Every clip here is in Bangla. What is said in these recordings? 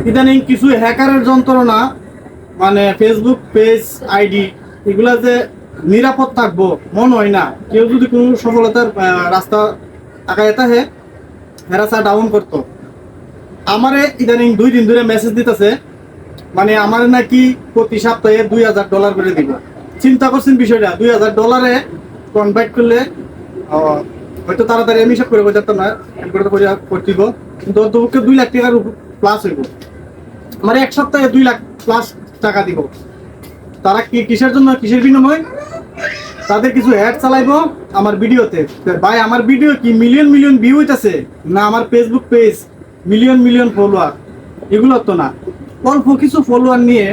ইদানিং কিছু হ্যাকারের যন্ত্রণা, মানে ফেসবুক পেজ আইডি এগুলা যে নিরাপদ থাকবো মনে হয় না। কেউ যদি কোনো সফলতার রাস্তা আগায় থাকে এরা চা ডাউন করতো। আমারে ইদানিং 2 দিন ধরে মেসেজ দিতেছে, মানে আমার নাকি প্রতি সপ্তাহে $2000 করে দিব। চিন্তা করছেন বিষয়টা, $2000 কনভার্ট করলে হয়তো তাড়াতাড়ি আমি হিসাব করে বোঝাতাম না, করতে দিব, কিন্তু অন্তপক্ষে 2 লাখ টাকার প্লাস হইব। মানে এক সপ্তাহে 2 লাখ প্লাস টাকা দিব। তারা কি কিসের জন্য, কিসের বিনিময়? তাদের কিছু অ্যাড চালাইবো আমার ভিডিওতে। ভাই আমার ভিডিও কি মিলিয়ন মিলিয়ন ভিউ হইতেছে না? আমার Facebook page million million follower, এগুলো তো না। অল্প কিছু ফলোয়ার নিয়ে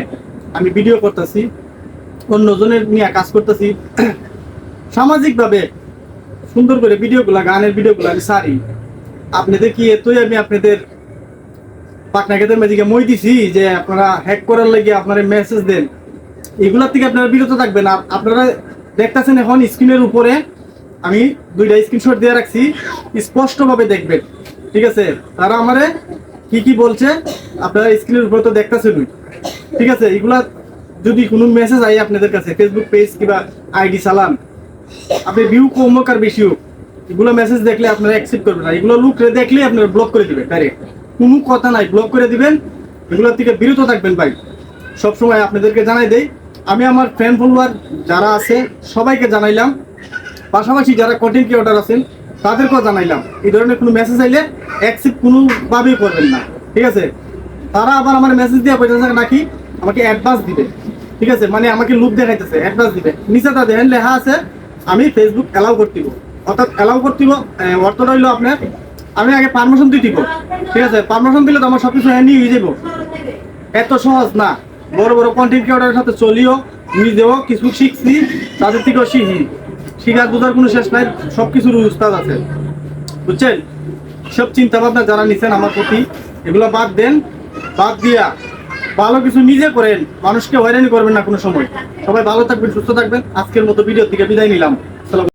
আমি ভিডিও করতেছি, অন্যজনের নিয়ে কাজ করতেছি। সামাজিকভাবে সুন্দর করে ভিডিওগুলা, গানের ভিডিওগুলো আমি সারি। আপনাদের কি এতই আমি আপনাদের পাকনা খেতের মেজিকে মই দিছি যে আপনারা হ্যাক করার লাগে আপনারা মেসেজ দেন? এগুলার থেকে আপনারা বিরত থাকবেন। আর আপনারা দেখতেছেন এখন স্ক্রিনের উপরে আমি 2টা স্ক্রিনশট দিয়ে রাখছি, স্পষ্টভাবে দেখবেন, ঠিক আছে? তারা আমারে কি কি বলছে আপনারা স্ক্রিনের উপরে তো দেখতেছেন, ঠিক আছে? এগুলা যদি কোনো মেসেজ আই আপনাদের কাছে, ফেসবুক পেজ কিংবা আইডি চালান, আপনি ভিউ কম হোক আর বেশি হোক, এগুলো মেসেজ দেখলে আপনারা অ্যাকসেপ্ট করবেন না। এগুলো লুক দেখলে আপনারা ব্লক করে দিবেন ডাইরেক্ট, কোনো কথা নাই, ব্লক করে দিবেন। এগুলোর থেকে বিরত থাকবেন ভাই। সবসময় আপনাদেরকে জানাই দেই, আমি আমার ফ্রেন্ড ফলোয়ার যারা আছে সবাইকে জানাইলাম, পাশাপাশি যারা কন্টেন্ট ক্রিয়েটর আছেন তাদেরকেও জানাইলাম, এই ধরনের কোনো মেসেজ আইলে অ্যাকসেপ্ট কোনোভাবেই করবেন না, ঠিক আছে? তারা আবার আমার মেসেজ দিয়ে বলতেছে নাকি আমাকে অ্যাডভান্স দিবে, ঠিক আছে? মানে আমাকে লুক দেখাইতেছে অ্যাডভান্স দিবে। নিচে তা দেখেন লেখা আছে আমি ফেসবুক অ্যালাউ করতিব, অর্থাৎ অ্যালাউ করতিব অর্থটা হইলো আপনার আমি আগে পারমিশন দিয়ে দিব, ঠিক আছে? পারমিশন দিলে তো আমার সব কিছু হ্যান্ডি হয়ে যাব। এত সহজ না। বড় বড় কন্টেন্ট ক্রিয়েটরের সাথে চলিও, নিজেও কিছু শিখছি, তাদের থেকেও শিখি। শিখার বোঝার কোনো শেষ নাই, সব কিছুর উস্তাদ আছে, বুঝছেন? সব চিন্তা ভাবনা যারা নিছেন আমার প্রতি, এগুলো বাদ দেন। বাদ দিয়া ভালো কিছু নিজে করেন, মানুষকে হয়রানি করবেন না কোনো সময়। সবাই ভালো থাকবেন, সুস্থ থাকবেন। আজকের মতো ভিডিও থেকে বিদায় নিলাম।